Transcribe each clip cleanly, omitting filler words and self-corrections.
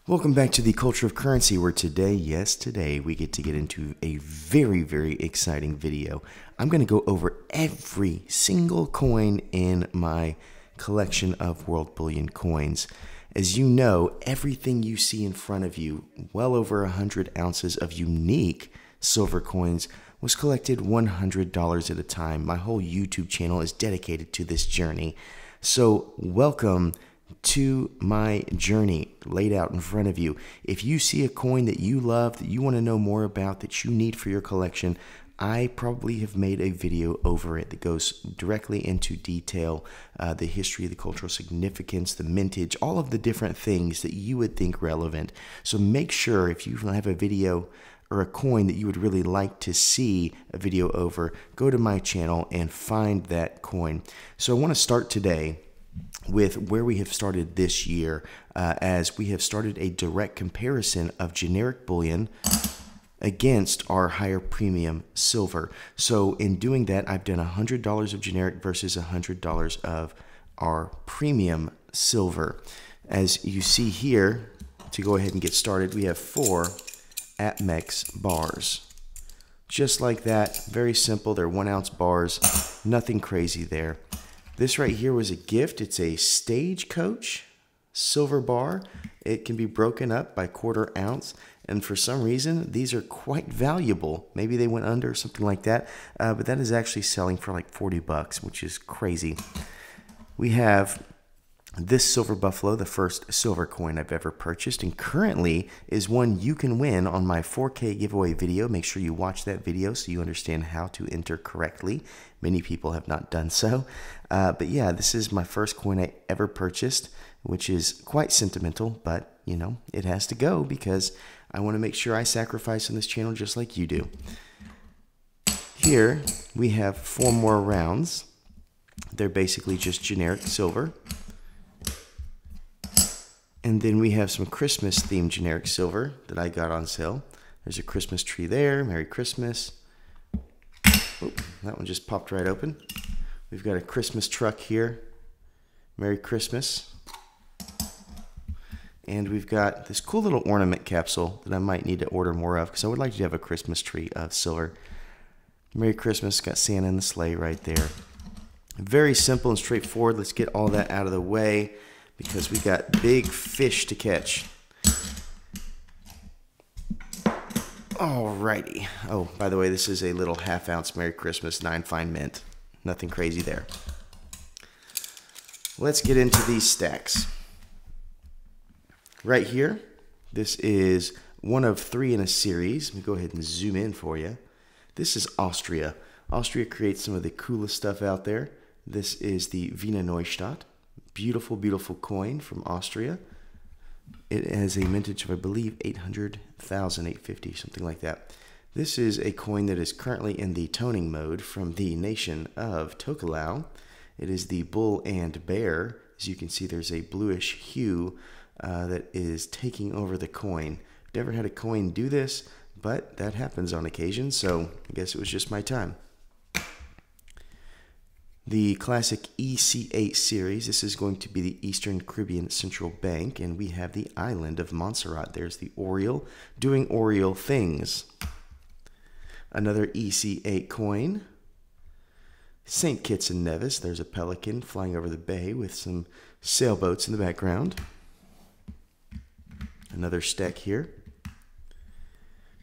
Welcome back to the Culture of Currency, where today we get to get into a very exciting video. I'm going to go over every single coin in my collection of World Bullion coins. As you know, everything you see in front of you, well over 100 ounces of unique silver coins, was collected $100 at a time. My whole YouTube channel is dedicated to this journey. So welcome to my journey laid out in front of you. If you see a coin that you love, that you want to know more about, that you need for your collection, I probably have made a video over it that goes directly into detail, the history, the cultural significance, the mintage, all of the different things that you would think relevant. So make sure if you have a video or a coin that you would really like to see a video over, go to my channel and find that coin. So I want to start today with where we have started this year, as we have started a direct comparison of generic bullion against our higher premium silver. So in doing that, I've done $100 of generic versus $100 of our premium silver. As you see here, to go ahead and get started, we have 4 APMEX bars. Just like that, very simple. They're 1 ounce bars, nothing crazy there. This right here was a gift. It's a Stagecoach silver bar. It can be broken up by 1/4 ounce, and for some reason these are quite valuable. Maybe they went under or something like that, but that is actually selling for like 40 bucks, which is crazy. We have this silver buffalo, the first silver coin I've ever purchased, and currently is one you can win on my 4K giveaway video. Make sure you watch that video so you understand how to enter correctly. Many people have not done so. But yeah, this is my first coin I ever purchased, which is quite sentimental, but you know, it has to go because I want to make sure I sacrifice on this channel just like you do. Here we have 4 more rounds. They're basically just generic silver. And then we have some Christmas themed generic silver that I got on sale. There's a Christmas tree there. Merry Christmas. Oh, that one just popped right open. We've got a Christmas truck here. Merry Christmas. And we've got this cool little ornament capsule that I might need to order more of because I would like to have a Christmas tree of silver. Merry Christmas. Got Santa in the sleigh right there. Very simple and straightforward. Let's get all that out of the way because we got big fish to catch. Alrighty. Oh, by the way, this is a little 1/2 ounce Merry Christmas 9 fine mint. Nothing crazy there. Let's get into these stacks. Right here, this is one of 3 in a series. Let me go ahead and zoom in for you. This is Austria. Austria creates some of the coolest stuff out there. This is the Wiener Neustadt. Beautiful coin from Austria. It has a mintage of, I believe, 800,000, 850, something like that. This is a coin that is currently in the toning mode from the nation of Tokelau. It is the bull and bear. As you can see, there's a bluish hue that is taking over the coin. Never had a coin do this, but that happens on occasion, so I guess it was just my time. The classic EC8 series, this is going to be the Eastern Caribbean Central Bank, and we have the island of Montserrat. There's the Oriole doing Oriole things. Another EC8 coin. St. Kitts and Nevis, there's a pelican flying over the bay with some sailboats in the background. Another stack here.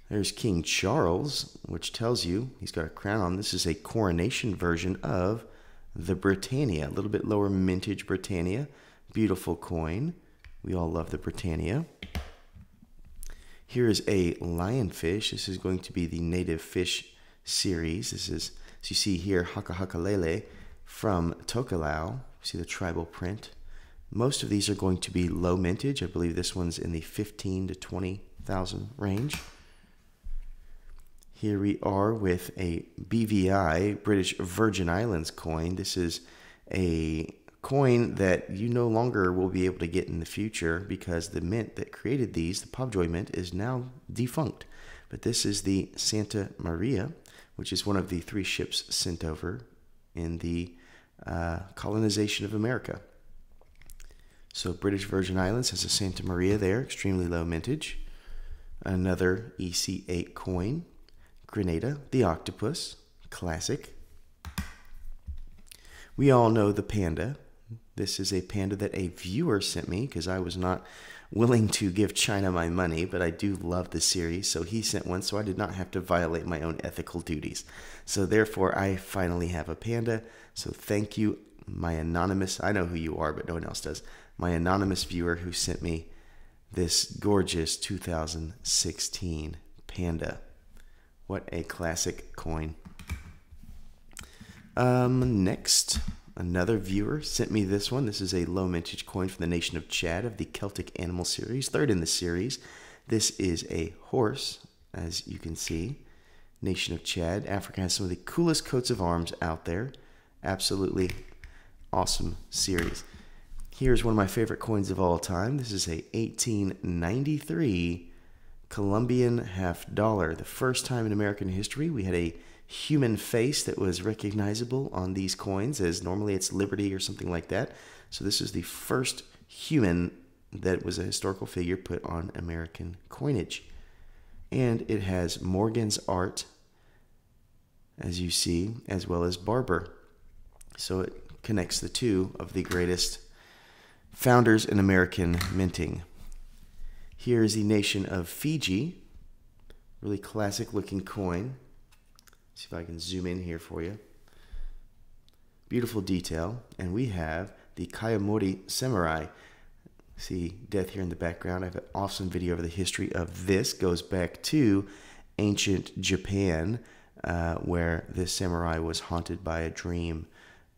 There's King Charles, which tells you he's got a crown on. This is a coronation version of the Britannia, a little bit lower mintage Britannia. Beautiful coin. We all love the Britannia. Here is a lionfish. This is going to be the native fish series. This is, as you see here, Haka Haka Lele from Tokelau. See the tribal print. Most of these are going to be low mintage. I believe this one's in the 15 to 20,000 range. Here we are with a BVI, British Virgin Islands coin. This is a coin that you no longer will be able to get in the future because the mint that created these, the Pobjoy Mint, is now defunct. But this is the Santa Maria, which is one of the 3 ships sent over in the colonization of America. So British Virgin Islands has a Santa Maria there, extremely low mintage. Another EC8 coin. Grenada, the octopus, classic. We all know the panda. This is a panda that a viewer sent me because I was not willing to give China my money, but I do love the series, so he sent one, so I did not have to violate my own ethical duties. So therefore, I finally have a panda. So thank you, my anonymous, I know who you are, but no one else does, my anonymous viewer who sent me this gorgeous 2016 panda. What a classic coin. Next, another viewer sent me this one. This is a low mintage coin from the nation of Chad of the Celtic Animal series, third in the series. This is a horse, as you can see. Nation of Chad. Africa has some of the coolest coats of arms out there. Absolutely awesome series. Here's one of my favorite coins of all time. This is a 1893 Colombian half dollar. The first time in American history we had a human face that was recognizable on these coins, as normally it's Liberty or something like that. So this is the first human that was a historical figure put on American coinage. And it has Morgan's art, as you see, as well as Barber. So it connects the two of the greatest founders in American minting. Here is the nation of Fiji. Really classic looking coin. See if I can zoom in here for you. Beautiful detail. And we have the Kayamori Samurai. See death here in the background. I have an awesome video of the history of this. Goes back to ancient Japan, where this samurai was haunted by a dream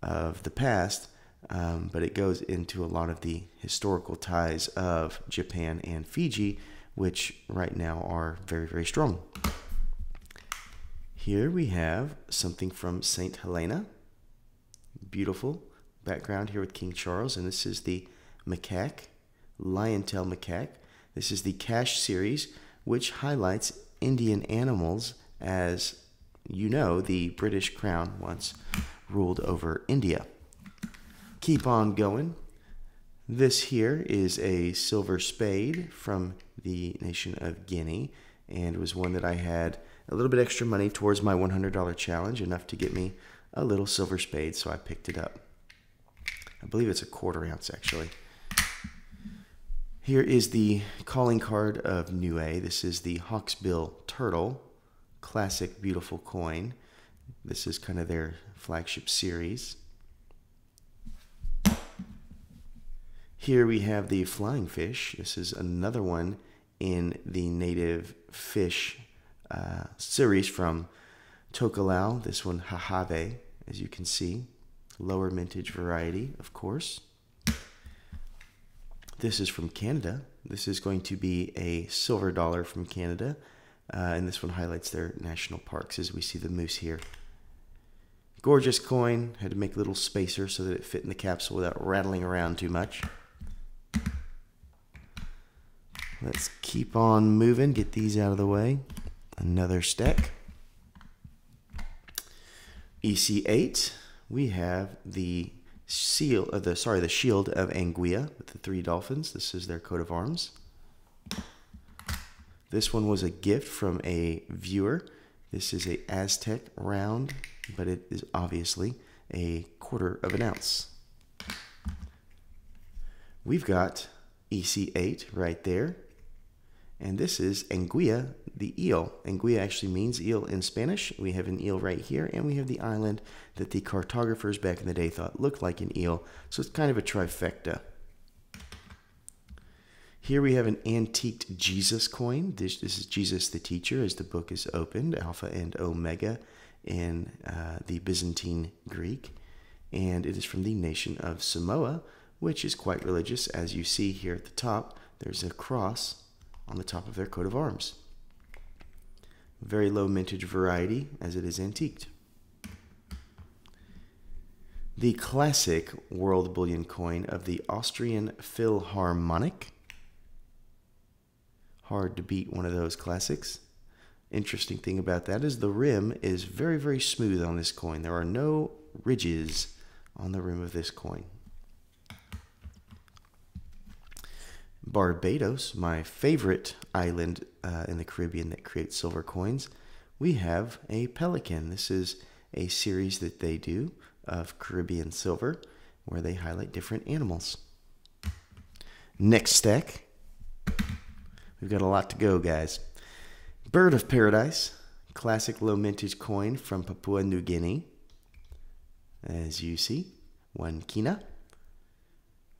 of the past. But it goes into a lot of the historical ties of Japan and Fiji, which right now are very, very strong. Here we have something from St. Helena. Beautiful background here with King Charles, and this is the macaque, lion-tail macaque. This is the Cash series, which highlights Indian animals. As you know, the British Crown once ruled over India. Keep on going. This here is a silver spade from the nation of Guinea, and it was one that I had a little bit extra money towards my $100 challenge, enough to get me a little silver spade, so I picked it up. I believe it's a 1/4 ounce actually. Here is the calling card of Niue. This is the Hawksbill Turtle, classic beautiful coin. This is kind of their flagship series. Here we have the flying fish. This is another one in the native fish series from Tokelau. This one, Hahave, as you can see. Lower mintage variety, of course. This is from Canada. This is going to be a silver dollar from Canada. And this one highlights their national parks, as we see the moose here. Gorgeous coin. Had to make a little spacer so that it fit in the capsule without rattling around too much. Let's keep on moving, get these out of the way. Another stack. EC8, we have the shield of Anguilla with the 3 dolphins. This is their coat of arms. This one was a gift from a viewer. This is a Aztec round, but it is obviously a 1/4 ounce. We've got EC8 right there. And this is Anguilla, the eel. Anguilla actually means eel in Spanish. We have an eel right here, and we have the island that the cartographers back in the day thought looked like an eel. So it's kind of a trifecta. Here we have an antiqued Jesus coin. This is Jesus the Teacher as the book is opened, Alpha and Omega in the Byzantine Greek. And it is from the nation of Samoa, which is quite religious. As you see here at the top, there's a cross on the top of their coat of arms. Very low mintage variety, as it is antiqued. The classic world bullion coin of the Austrian Philharmonic. Hard to beat one of those classics. Interesting thing about that is the rim is very, very smooth on this coin. There are no ridges on the rim of this coin. Barbados, my favorite island in the Caribbean that creates silver coins, we have a pelican. This is a series that they do of Caribbean silver where they highlight different animals. Next stack. We've got a lot to go, guys. Bird of Paradise, classic low mintage coin from Papua New Guinea. As you see, one kina.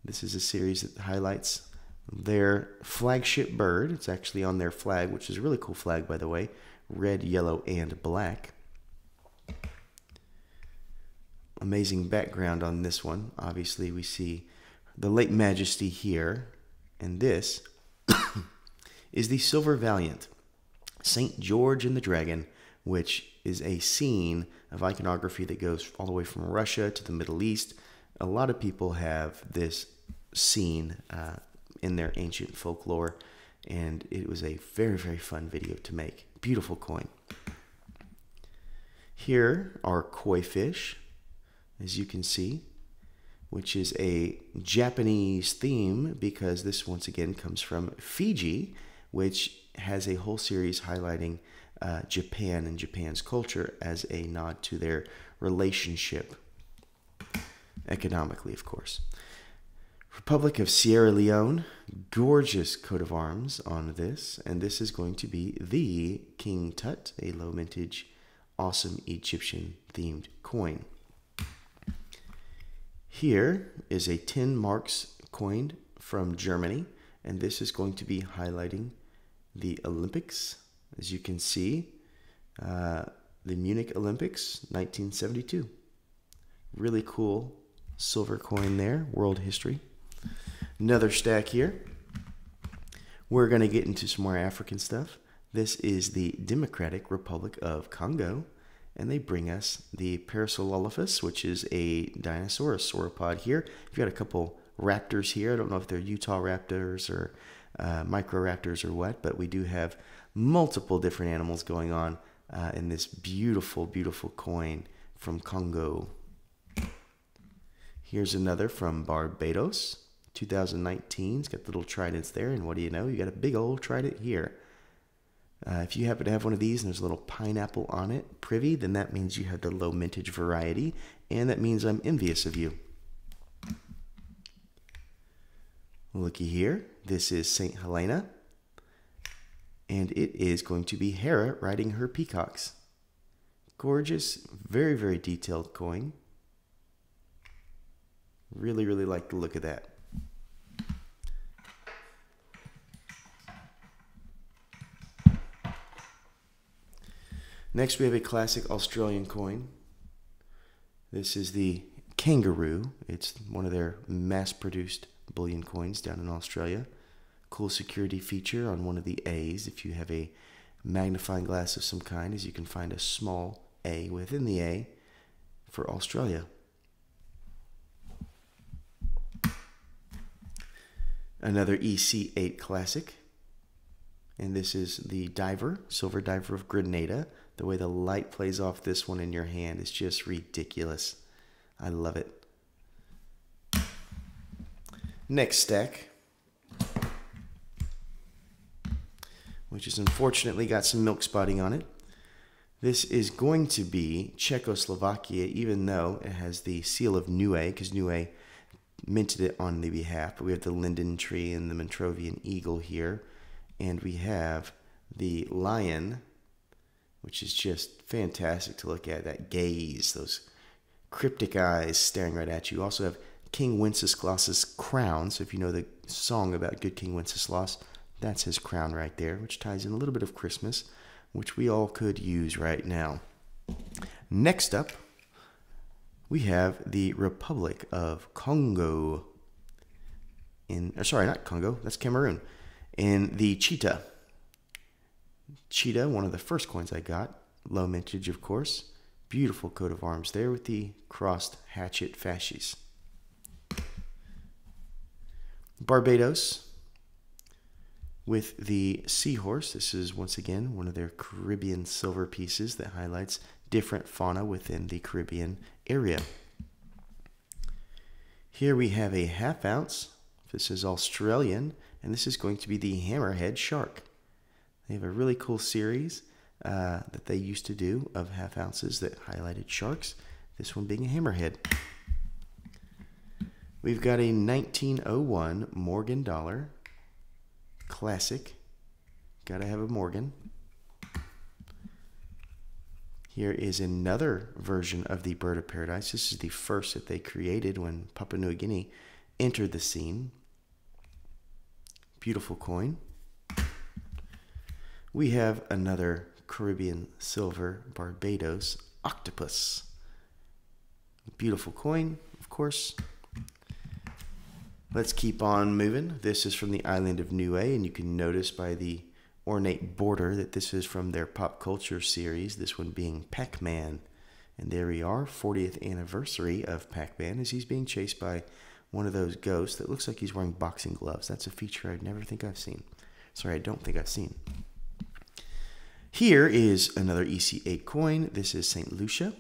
This is a series that highlights their flagship bird. It's actually on their flag, which is a really cool flag, by the way. Red, yellow, and black. Amazing background on this one. Obviously, we see the late Majesty here. And this is the Silver Valiant, St. George and the Dragon, which is a scene of iconography that goes all the way from Russia to the Middle East. A lot of people have this scene in their ancient folklore, and it was a very, very fun video to make. Beautiful coin. Here are koi fish, as you can see, which is a Japanese theme because this once again comes from Fiji, which has a whole series highlighting Japan and Japan's culture as a nod to their relationship, economically, of course. Republic of Sierra Leone, gorgeous coat of arms on this, and this is going to be the King Tut, a low mintage, awesome Egyptian themed coin. Here is a 10 marks coin from Germany, and this is going to be highlighting the Olympics. As you can see, the Munich Olympics, 1972. Really cool silver coin there, world history. Another stack here. We're going to get into some more African stuff. This is the Democratic Republic of Congo, and they bring us the Parasaurolophus, which is a dinosaur, a sauropod here. You've got a couple raptors here. I don't know if they're Utah raptors or microraptors or what, but we do have multiple different animals going on in this beautiful, beautiful coin from Congo. Here's another from Barbados, 2019. It's got little tridents there, and what do you know? You got a big old trident here. If you happen to have one of these and there's a little pineapple on it, privy, then that means you have the low mintage variety, and that means I'm envious of you. Looky here. This is St. Helena, and it is going to be Hera riding her peacocks. Gorgeous, very, very detailed coin. Really, really like the look of that. Next, we have a classic Australian coin. This is the Kangaroo. It's one of their mass-produced bullion coins down in Australia. Cool security feature on one of the A's. If you have a magnifying glass of some kind, as you can find a small A within the A for Australia. Another EC8 classic. And this is the Diver, Silver Diver of Grenada. The way the light plays off this one in your hand is just ridiculous. I love it. Next stack, which has unfortunately got some milk spotting on it. This is going to be Czechoslovakia, even though it has the seal of Niue, because Niue minted it on the behalf. But we have the linden tree and the Montrovian eagle here. And we have the lion, which is just fantastic to look at. That gaze, those cryptic eyes staring right at you. Also have King Wenceslas's crown. So if you know the song about good King Wenceslas, that's his crown right there, which ties in a little bit of Christmas, which we all could use right now. Next up, we have the Republic of Congo. Sorry, not Congo, that's Cameroon. In the cheetah. Cheetah, one of the first coins I got. Low mintage, of course. Beautiful coat of arms there with the crossed hatchet fasces. Barbados with the seahorse. This is once again one of their Caribbean silver pieces that highlights different fauna within the Caribbean area. Here we have a half ounce. This is Australian, and this is going to be the Hammerhead Shark. They have a really cool series that they used to do of half ounces that highlighted sharks, this one being a hammerhead. We've got a 1901 Morgan dollar, classic. Gotta have a Morgan. Here is another version of the Bird of Paradise. This is the first that they created when Papua New Guinea entered the scene. Beautiful coin. We have another Caribbean silver Barbados octopus. Beautiful coin, of course. Let's keep on moving. This is from the island of Niue, and you can notice by the ornate border that this is from their pop culture series, this one being Pac-Man. And there we are, 40th anniversary of Pac-Man as he's being chased by one of those ghosts that looks like he's wearing boxing gloves. That's a feature I don't think I've seen. Here is another EC8 coin. This is St. Lucia,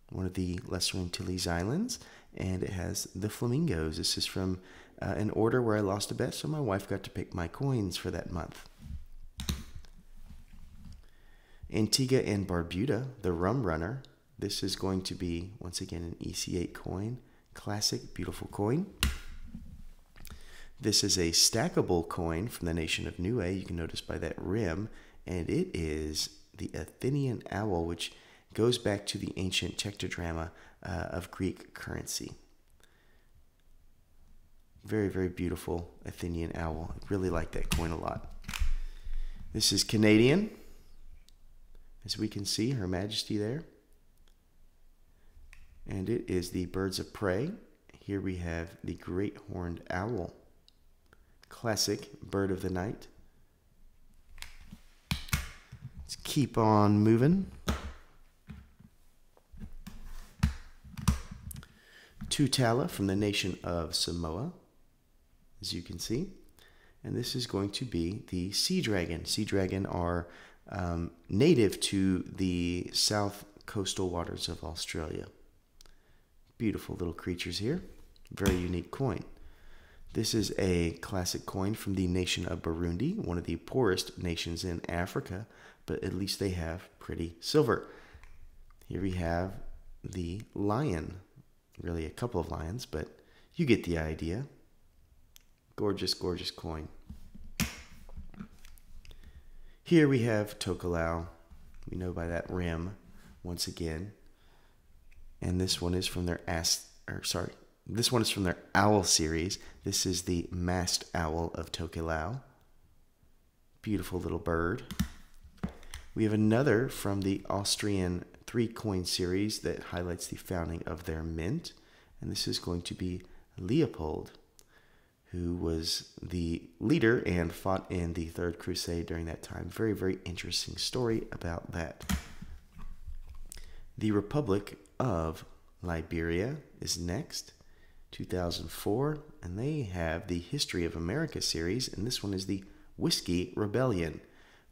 one of the Lesser Antilles Islands, and it has the flamingos. This is from an order where I lost a bet, so my wife got to pick my coins for that month. Antigua and Barbuda, the Rum Runner. This is going to be, once again, an EC8 coin. Classic, beautiful coin. This is a stackable coin from the nation of Niue. You can notice by that rim. And it is the Athenian owl, which goes back to the ancient tetradrama of Greek currency. Very, very beautiful Athenian owl. I really like that coin a lot. This is Canadian. As we can see, Her Majesty there. And it is the Birds of Prey. Here we have the Great Horned Owl. Classic bird of the night. Let's keep on moving. Tutala from the nation of Samoa, as you can see. And this is going to be the sea dragon. Sea dragon are native to the south coastal waters of Australia. Beautiful little creatures here. Very unique coin. This is a classic coin from the nation of Burundi, one of the poorest nations in Africa, but at least they have pretty silver. Here we have the lion. Really a couple of lions, but you get the idea. Gorgeous, gorgeous coin. Here we have Tokelau. We know by that rim, once again. And this one is from their this one is from their owl series. This is the masked owl of Tokelau. Beautiful little bird. We have another from the Austrian 3-coin series that highlights the founding of their mint. And this is going to be Leopold, who was the leader and fought in the Third Crusade during that time. Very, very interesting story about that. The Republic of Liberia is next, 2004, and they have the History of America series, and this one is the Whiskey Rebellion,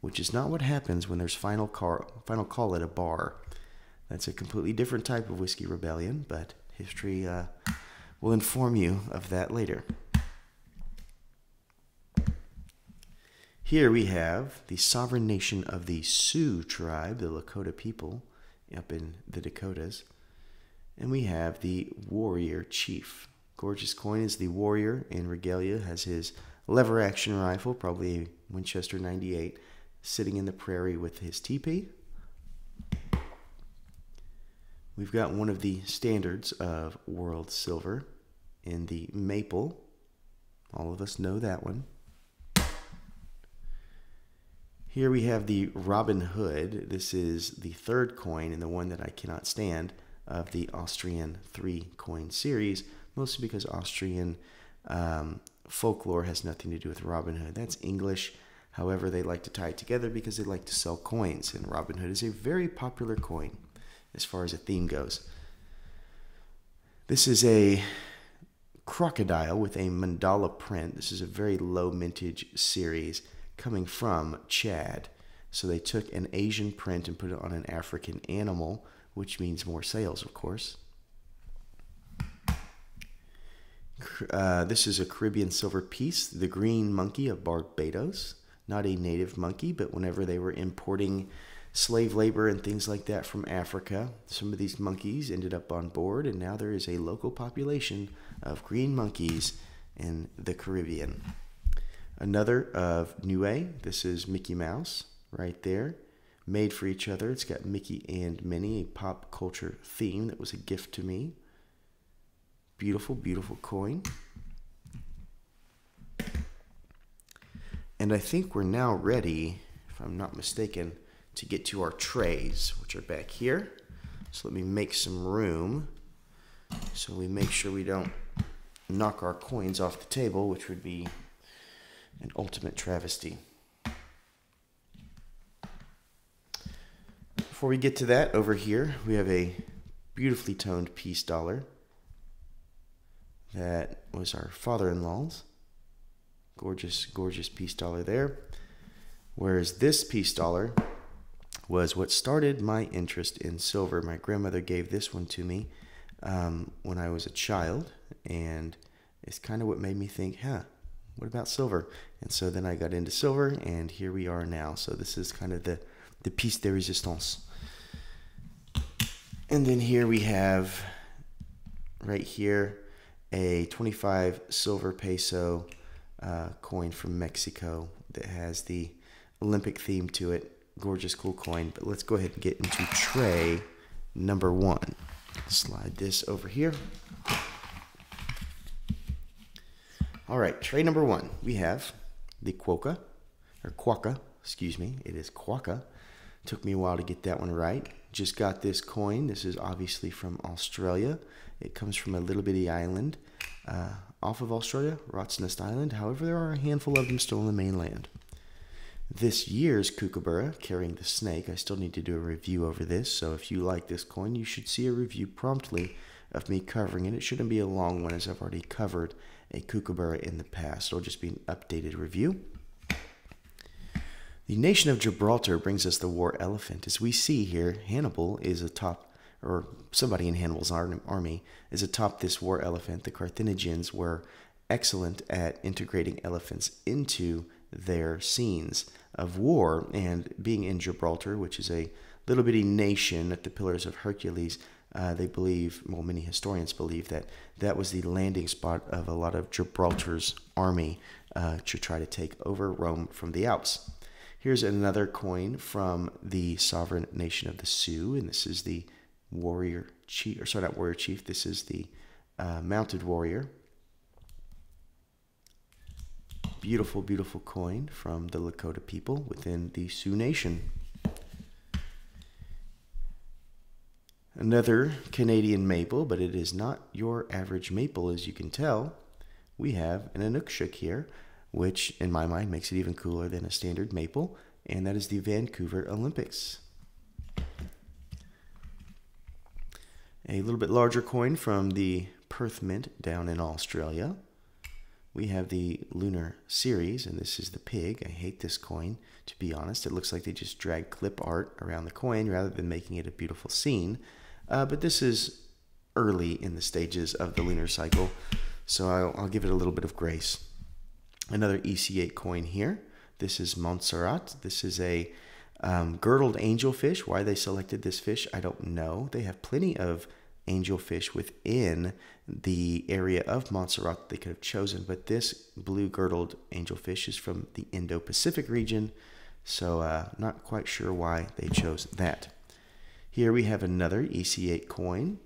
which is not what happens when there's final call at a bar. That's a completely different type of Whiskey Rebellion, but history will inform you of that later. Here we have the sovereign nation of the Sioux tribe, the Lakota people up in the Dakotas. And we have the warrior chief. Gorgeous coin is the warrior in regalia, has his lever action rifle, probably a Winchester 98, sitting in the prairie with his teepee. We've got one of the standards of world silver in the maple. All of us know that one. Here we have the Robin Hood. This is the 3rd coin and the one that I cannot stand of the Austrian 3-coin series, mostly because Austrian folklore has nothing to do with Robin Hood. That's English. However, they like to tie it together because they like to sell coins, and Robin Hood is a very popular coin as far as a theme goes. This is a crocodile with a mandala print. This is a very low mintage series coming from Chad. So they took an Asian print and put it on an African animal, which means more sales, of course. This is a Caribbean silver piece, the green monkey of Barbados. Not a native monkey, but whenever they were importing slave labor and things like that from Africa, some of these monkeys ended up on board, and now there is a local population of green monkeys in the Caribbean. Another of Niue. This is Mickey Mouse right there. Made for each other. It's got Mickey and Minnie, a pop culture theme that was a gift to me. Beautiful, beautiful coin. And I think we're now ready, if I'm not mistaken, to get to our trays, which are back here. So let me make some room so we make sure we don't knock our coins off the table, which would be an ultimate travesty. Before we get to that, over here we have a beautifully toned peace dollar that was our father-in-law's. Gorgeous, gorgeous peace dollar there. Whereas this peace dollar was what started my interest in silver. My grandmother gave this one to me when I was a child, and it's kind of what made me think, what about silver? And so then I got into silver, and here we are now. So this is kind of the pièce de résistance. And then here we have, right here, a 25 silver peso coin from Mexico that has the Olympic theme to it. Gorgeous, cool coin. But let's go ahead and get into tray number 1. Slide this over here. All right, tray number 1. We have the Quokka, or Quokka, excuse me. It is Quokka. Took me a while to get that one right. Just got this coin. This is obviously from Australia. It comes from a little bitty island off of Australia, Rottnest Island. However, there are a handful of them still on the mainland. This year's kookaburra, carrying the snake, I still need to do a review over this, so if you like this coin, you should see a review promptly of me covering it. It shouldn't be a long one, as I've already covered a kookaburra in the past. It'll just be an updated review. The nation of Gibraltar brings us the war elephant. As we see here, Hannibal is atop, or somebody in Hannibal's army is atop this war elephant. The Carthaginians were excellent at integrating elephants into their scenes of war, and being in Gibraltar, which is a little bitty nation at the Pillars of Hercules, they believe, well, many historians believe that that was the landing spot of a lot of Gibraltar's army to try to take over Rome from the Alps. Here's another coin from the sovereign nation of the Sioux, and this is the warrior chief, or sorry, not warrior chief, this is the mounted warrior. Beautiful, beautiful coin from the Lakota people within the Sioux Nation. Another Canadian maple, but it is not your average maple, as you can tell. We have an Inukshuk here, which in my mind makes it even cooler than a standard maple, and that is the Vancouver Olympics. A little bit larger coin from the Perth Mint down in Australia. We have the Lunar Series, and this is the pig. I hate this coin, to be honest. It looks like they just dragged clip art around the coin rather than making it a beautiful scene. But this is early in the stages of the lunar cycle, so I'll give it a little bit of grace. Another EC8 coin here. This is Montserrat. This is a girdled angelfish. Why they selected this fish, I don't know. They have plenty of angelfish within the area of Montserrat they could have chosen, but this blue girdled angelfish is from the Indo-Pacific region, so not quite sure why they chose that. Here we have another EC8 coin.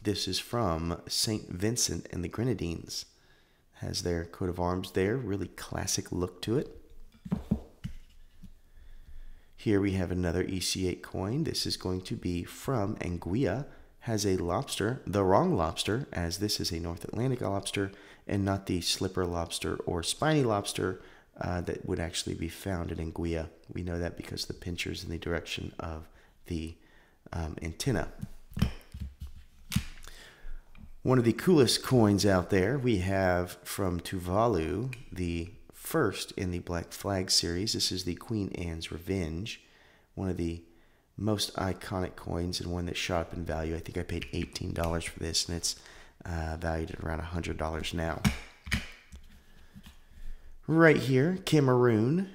This is from St. Vincent and the Grenadines. Has their coat of arms there, really classic look to it. Here we have another EC8 coin. This is going to be from Anguilla. Has a lobster, the wrong lobster, as this is a North Atlantic lobster and not the slipper lobster or spiny lobster that would actually be found in Anguilla. We know that because the pincher's in the direction of the antenna. One of the coolest coins out there we have from Tuvalu, the first in the Black Flag series. This is the Queen Anne's Revenge, one of the most iconic coins and one that shot up in value. I think I paid $18 for this, and it's valued at around $100 now. Right here, Cameroon,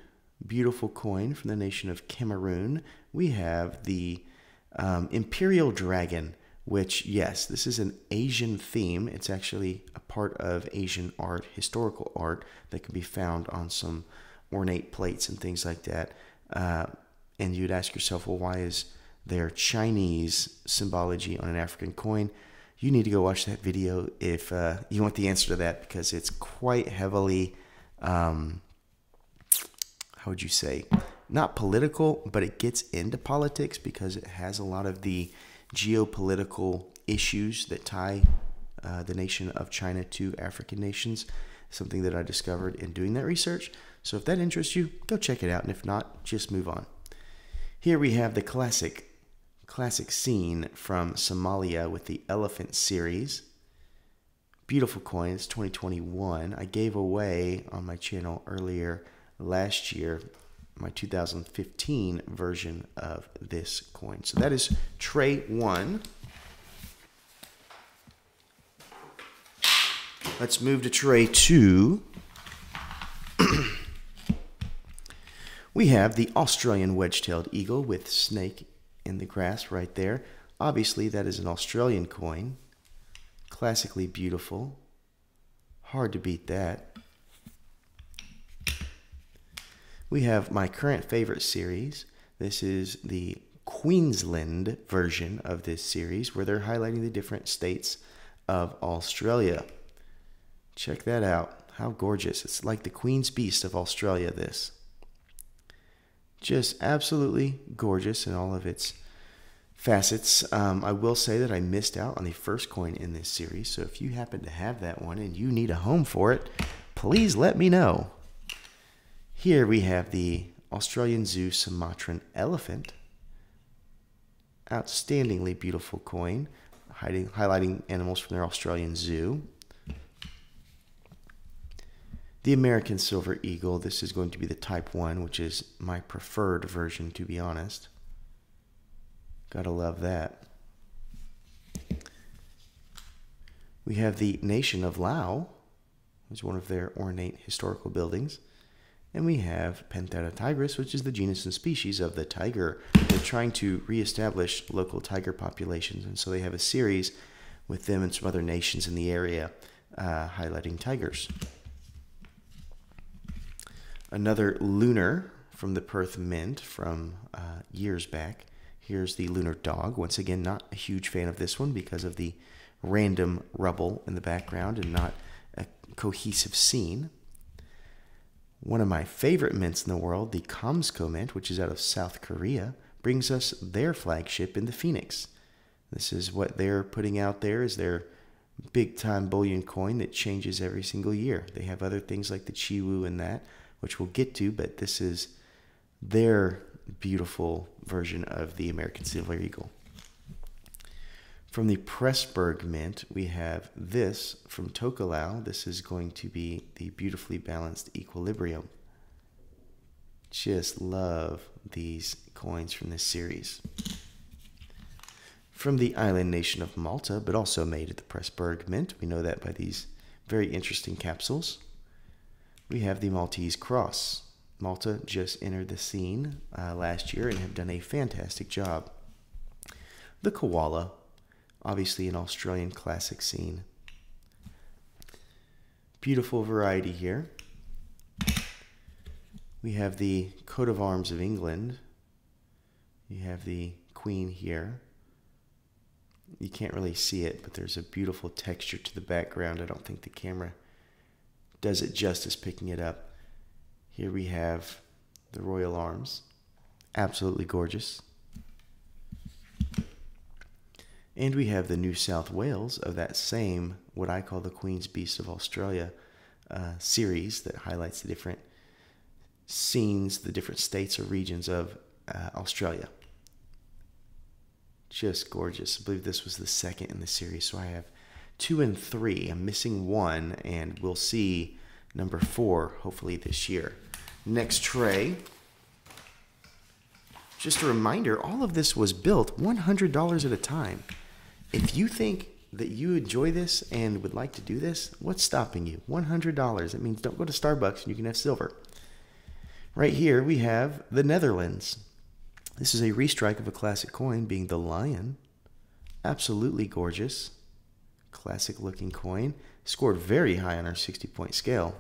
beautiful coin from the nation of Cameroon. We have the Imperial Dragon, which, yes, this is an Asian theme. It's actually a part of Asian art, historical art, that can be found on some ornate plates and things like that. And you'd ask yourself, well, why is there Chinese symbology on an African coin? You need to go watch that video if you want the answer to that, because it's quite heavily, how would you say, not political, but it gets into politics because it has a lot of the geopolitical issues that tie the nation of China to African nations, something that I discovered in doing that research. So if that interests you, go check it out, and if not, just move on. Here we have the classic scene from Somalia with the Elephant series. Beautiful coin. It's 2021. I gave away on my channel earlier last year my 2015 version of this coin. So that is tray 1. Let's move to tray 2. We have the Australian wedge-tailed eagle with snake in the grass right there. Obviously, that is an Australian coin. Classically beautiful. Hard to beat that. We have my current favorite series. This is the Queensland version of this series, where they're highlighting the different states of Australia. Check that out. How gorgeous. It's like the Queen's Beast of Australia, this. Just absolutely gorgeous in all of its facets. I will say that I missed out on the first coin in this series, so if you happen to have that one and you need a home for it, please let me know. Here we have the Australian Zoo Sumatran elephant. Outstandingly beautiful coin, highlighting animals from their Australian zoo. The American Silver Eagle. This is going to be the Type 1, which is my preferred version, to be honest. Gotta love that. We have the Nation of Lao. It's one of their ornate historical buildings. And we have Panthera tigris, which is the genus and species of the tiger. They're trying to reestablish local tiger populations, and so they have a series with them and some other nations in the area highlighting tigers. Another lunar from the Perth Mint from years back. Here's the lunar dog. Once again, not a huge fan of this one because of the random rubble in the background and not a cohesive scene. One of my favorite mints in the world, the Comsco Mint, which is out of South Korea, brings us their flagship in the Phoenix. This is what they're putting out there, is their big-time bullion coin that changes every single year. They have other things like the Chiwu and that, which we'll get to, but this is their beautiful version of the American Silver Eagle. From the Pressburg Mint, we have this from Tokelau. This is going to be the beautifully balanced Equilibrium. Just love these coins from this series. From the island nation of Malta, but also made at the Pressburg Mint. We know that by these very interesting capsules. We have the Maltese Cross. Malta just entered the scene last year and have done a fantastic job. The Koala, obviously an Australian classic scene. Beautiful variety here. We have the coat of arms of England. You have the Queen here. You can't really see it, but there's a beautiful texture to the background. I don't think the camera does it justice picking it up. Here we have the Royal Arms. Absolutely gorgeous. And we have the New South Wales of that same, what I call the Queen's Beast of Australia series that highlights the different scenes, the different states or regions of Australia. Just gorgeous. I believe this was the second in the series, so I have 2 and 3. I'm missing 1, and we'll see number 4 hopefully this year. Next tray. Just a reminder, all of this was built $100 at a time. If you think that you enjoy this and would like to do this, what's stopping you? $100. That means don't go to Starbucks and you can have silver. Right here we have the Netherlands. This is a restrike of a classic coin, being the lion. Absolutely gorgeous. Classic looking coin. Scored very high on our 60-point scale.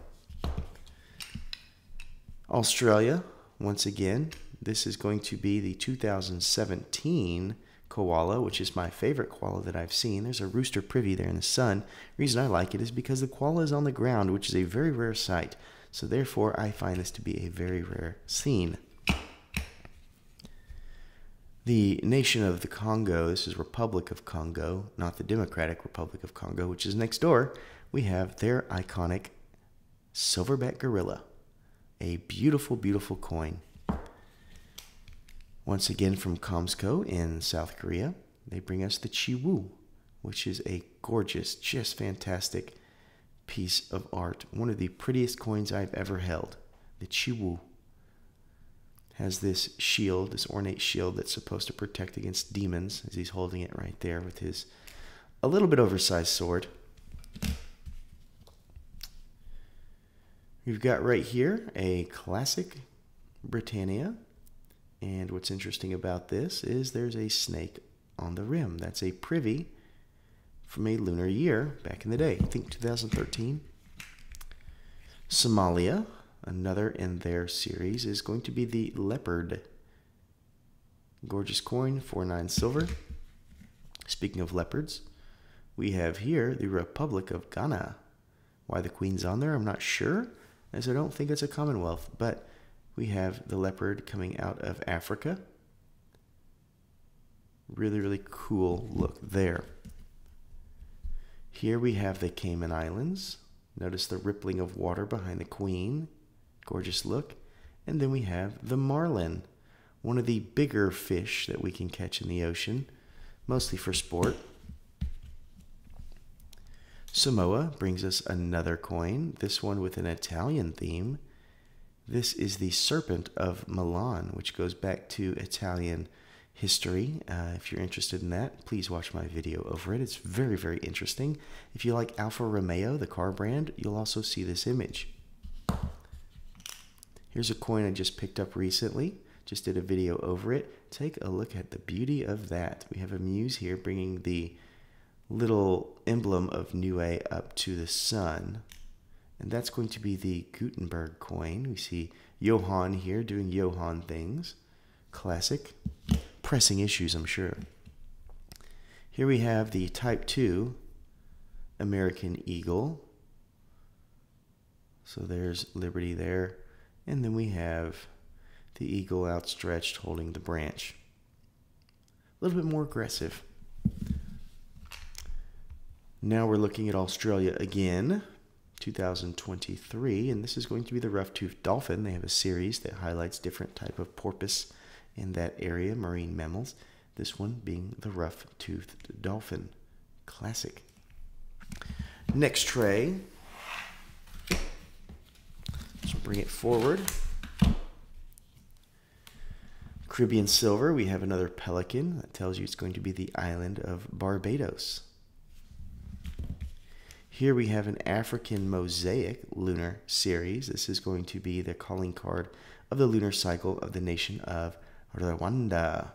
Australia, once again, this is going to be the 2017 koala, which is my favorite koala that I've seen. There's a rooster privy there in the sun. The reason I like it is because the koala is on the ground, which is a very rare sight. So therefore, I find this to be a very rare scene. The nation of the Congo, this is Republic of Congo, not the Democratic Republic of Congo, which is next door. We have their iconic silverback gorilla. A beautiful, beautiful coin. Once again from Comsco in South Korea, they bring us the Chiwoo, which is a gorgeous, just fantastic piece of art. One of the prettiest coins I've ever held. The Chiwoo has this shield, this ornate shield that's supposed to protect against demons, as he's holding it right there with his a little bit oversized sword. We've got right here a classic Britannia. And what's interesting about this is there's a snake on the rim. That's a privy from a lunar year back in the day, I think 2013. Somalia, another in their series, is going to be the leopard. Gorgeous coin, 49 silver. Speaking of leopards, we have here the Republic of Ghana. Why the queen's on there, I'm not sure, as I don't think it's a Commonwealth, but we have the leopard coming out of Africa. Really, really cool look there. Here we have the Cayman Islands. Notice the rippling of water behind the queen. Gorgeous look. And then we have the marlin, one of the bigger fish that we can catch in the ocean, mostly for sport. Samoa brings us another coin, this one with an Italian theme. This is the Serpent of Milan, which goes back to Italian history. If you're interested in that, please watch my video over it. It's very, very interesting. If you like Alfa Romeo, the car brand, you'll also see this image. Here's a coin I just picked up recently. Just did a video over it. Take a look at the beauty of that. We have a muse here bringing the little emblem of Niue up to the sun. And that's going to be the Gutenberg coin. We see Johann here doing Johann things. Classic. Pressing issues, I'm sure. Here we have the Type 2 American Eagle. So there's Liberty there. And then we have the eagle outstretched holding the branch. A little bit more aggressive. Now we're looking at Australia again. 2023, and this is going to be the rough-toothed dolphin. They have a series that highlights different type of porpoise in that area, marine mammals. This one being the rough-toothed dolphin. Classic. Next tray. Let's bring it forward. Caribbean silver, we have another pelican. That tells you it's going to be the island of Barbados. Here we have an African mosaic lunar series. This is going to be the calling card of the lunar cycle of the nation of Rwanda.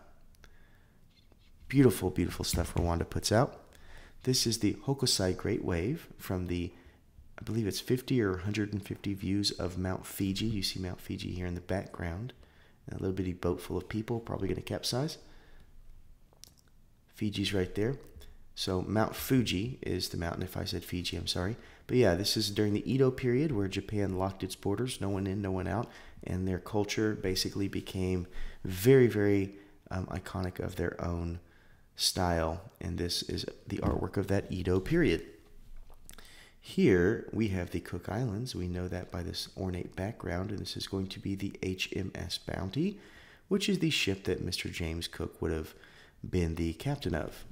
Beautiful, beautiful stuff Rwanda puts out. This is the Hokusai Great Wave from the, I believe it's 50 or 150 views of Mount Fiji. You see Mount Fiji here in the background. A little bitty boat full of people, probably going to capsize. Fiji's right there. So Mount Fuji is the mountain. If I said Fiji, I'm sorry. But yeah, this is during the Edo period where Japan locked its borders, no one in, no one out, and their culture basically became very, very iconic of their own style. And this is the artwork of that Edo period. Here we have the Cook Islands. We know that by this ornate background, and this is going to be the HMS Bounty, which is the ship that Mr. James Cook would have been the captain of.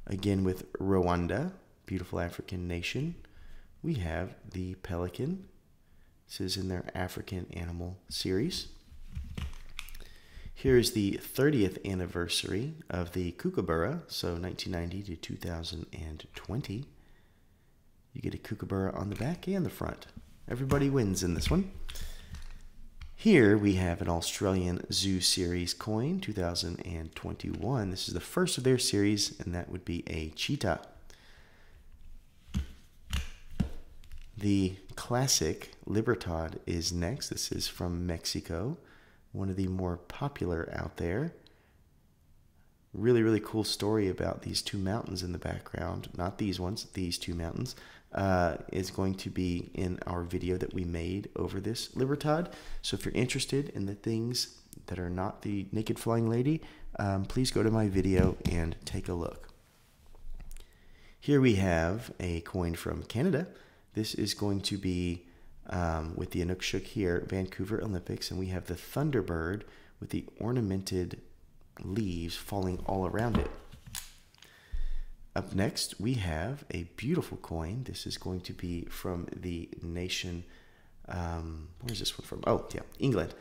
Again with Rwanda, beautiful African nation, we have the pelican. This is in their African animal series. Here is the 30th anniversary of the Kookaburra, so 1990 to 2020. You get a Kookaburra on the back and the front. Everybody wins in this one. Here we have an Australian Zoo Series coin, 2021. This is the first of their series, and that would be a cheetah. The classic Libertad is next. This is from Mexico, one of the more popular out there. Really, really cool story about these two mountains in the background. Not these ones, these two mountains. Is going to be in our video that we made over this Libertad. So if you're interested in the things that are not the naked flying lady, please go to my video and take a look. Here we have a coin from Canada. This is going to be with the Inukshuk here, Vancouver Olympics, and we have the Thunderbird with the ornamented leaves falling all around it. Up next, we have a beautiful coin. This is going to be from the nation, where's this one from? Oh, yeah, England.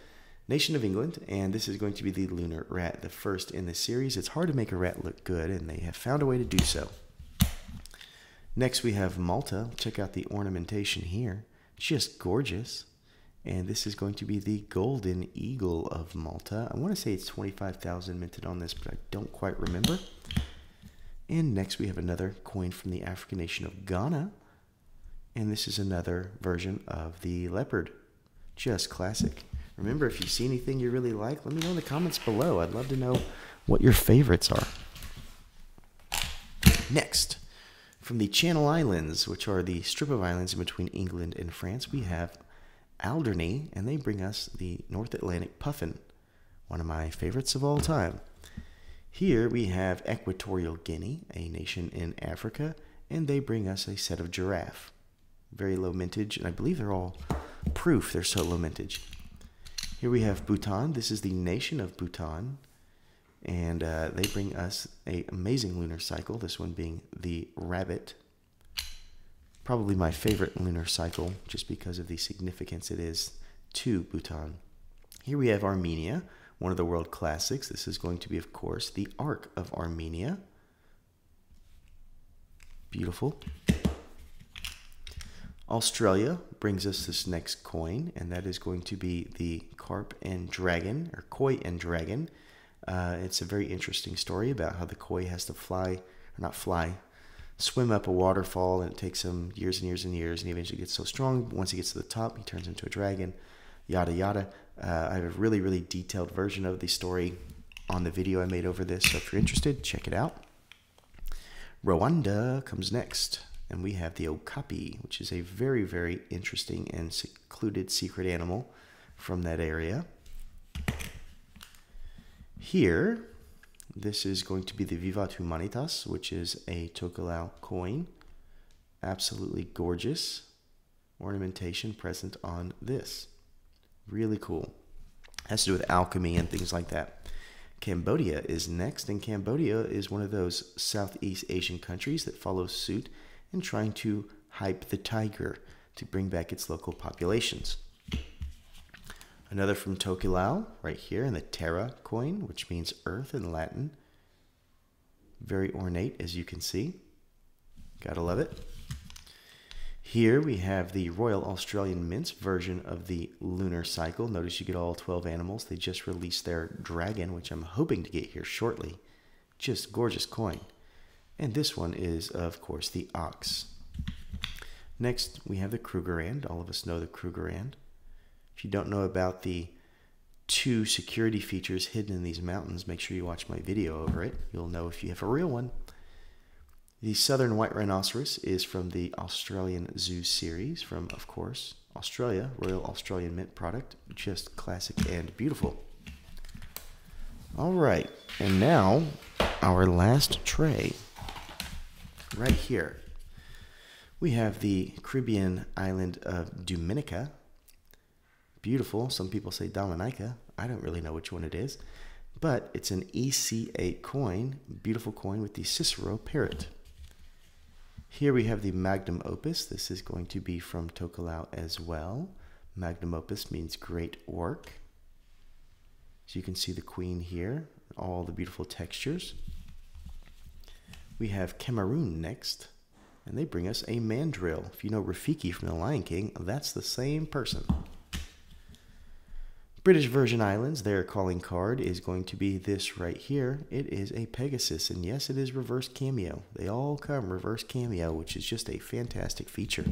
Nation of England, and this is going to be the lunar rat, the first in the series. It's hard to make a rat look good, and they have found a way to do so. Next, we have Malta. Check out the ornamentation here. Just gorgeous. And this is going to be the Golden Eagle of Malta. I want to say it's 25,000 minted on this, but I don't quite remember. And next we have another coin from the African nation of Ghana. And this is another version of the leopard. Just classic. Remember, if you see anything you really like, let me know in the comments below. I'd love to know what your favorites are. Next, from the Channel Islands, which are the strip of islands in between England and France, we have Alderney, and they bring us the North Atlantic puffin, one of my favorites of all time. Here we have Equatorial Guinea, a nation in Africa, and they bring us a set of giraffe. Very low mintage, and I believe they're all proof. They're so low mintage. Here we have Bhutan. This is the nation of Bhutan, and they bring us an amazing lunar cycle, this one being the rabbit. Probably my favorite lunar cycle, just because of the significance it is to Bhutan. Here we have Armenia, one of the world classics. This is going to be, of course, the Ark of Armenia. Beautiful. Australia brings us this next coin, and that is going to be the Carp and Dragon, or Koi and Dragon. It's a very interesting story about how the koi has to swim up a waterfall, and it takes him years and years and years, and he eventually gets so strong. Once he gets to the top, he turns into a dragon, yada yada. I have a really, really detailed version of the story on the video I made over this, so if you're interested, check it out. Rwanda comes next, and we have the okapi, which is a very, very interesting and secluded secret animal from that area. Here, this is going to be the Vivat Humanitas, which is a Tokelau coin. Absolutely gorgeous ornamentation present on this. Really cool. Has to do with alchemy and things like that. Cambodia is next, and Cambodia is one of those Southeast Asian countries that follows suit in trying to hype the tiger to bring back its local populations. Another from Tokelau, right here, in the Terra coin, which means earth in Latin. Very ornate, as you can see. Gotta love it. Here we have the Royal Australian Mint's version of the lunar cycle. Notice you get all 12 animals. They just released their dragon, which I'm hoping to get here shortly. Just gorgeous coin. And this one is, of course, the ox. Next, we have the Krugerrand. All of us know the Krugerrand. If you don't know about the 2 security features hidden in these mountains, make sure you watch my video over it. You'll know if you have a real one. The Southern White Rhinoceros is from the Australian Zoo series from, of course, Australia, Royal Australian Mint product. Just classic and beautiful. All right, and now our last tray right here. We have the Caribbean island of Dominica. Beautiful. Some people say Dominica. I don't really know which one it is, but it's an EC8 coin. Beautiful coin with the Cicero parrot. Here we have the Magnum Opus. This is going to be from Tokelau as well. Magnum Opus means great work. So you can see the queen here, all the beautiful textures. We have Cameroon next, and they bring us a mandrill. If you know Rafiki from The Lion King, that's the same person. British Virgin Islands, their calling card is going to be this right here. It is a Pegasus, and yes, it is reverse cameo. They all come reverse cameo, which is just a fantastic feature.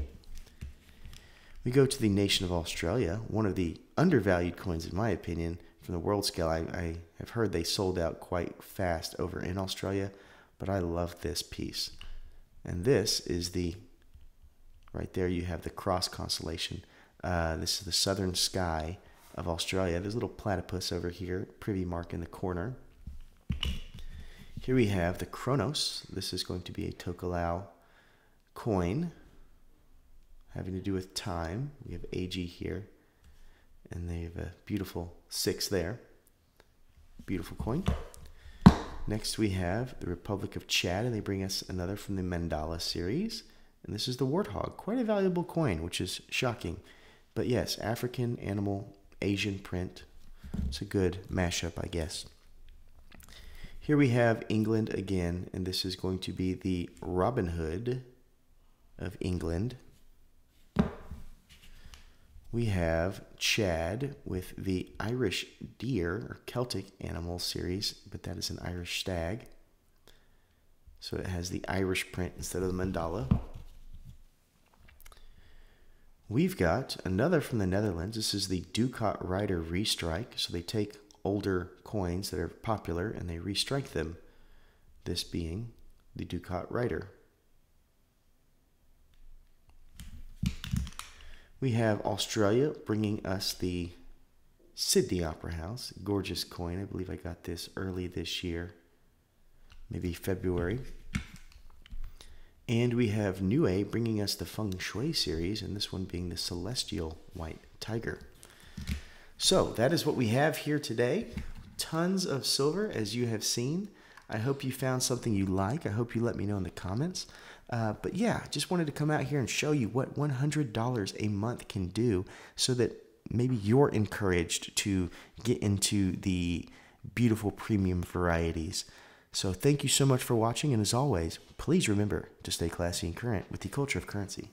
We go to the nation of Australia, one of the undervalued coins in my opinion. From the world scale, I have heard they sold out quite fast over in Australia, but I love this piece. And this is the, right there you have the cross constellation. This is the southern sky of Australia. There's a little platypus over here, privy mark in the corner. Here we have the Kronos. This is going to be a Tokelau coin having to do with time. We have AG here, and they have a beautiful 6 there. Beautiful coin. Next we have the Republic of Chad, and they bring us another from the Mandala series. And this is the Warthog, quite a valuable coin, which is shocking. But yes, African animal, Asian print. It's a good mashup, I guess. Here we have England again, and this is going to be the Robin Hood of England. We have Chad with the Irish deer, or Celtic animal series, but that is an Irish stag. So it has the Irish print instead of the mandala. We've got another from the Netherlands. This is the Ducat Rider Restrike. So they take older coins that are popular and they restrike them. This being the Ducat Rider. We have Australia bringing us the Sydney Opera House. Gorgeous coin. I believe I got this early this year. Maybe February. And we have Niue bringing us the Feng Shui series, and this one being the Celestial White Tiger. So that is what we have here today. Tons of silver, as you have seen. I hope you found something you like. I hope you let me know in the comments. But yeah, just wanted to come out here and show you what $100 a month can do so that maybe you're encouraged to get into the beautiful premium varieties. So thank you so much for watching, and as always, please remember to stay classy and current with the culture of currency.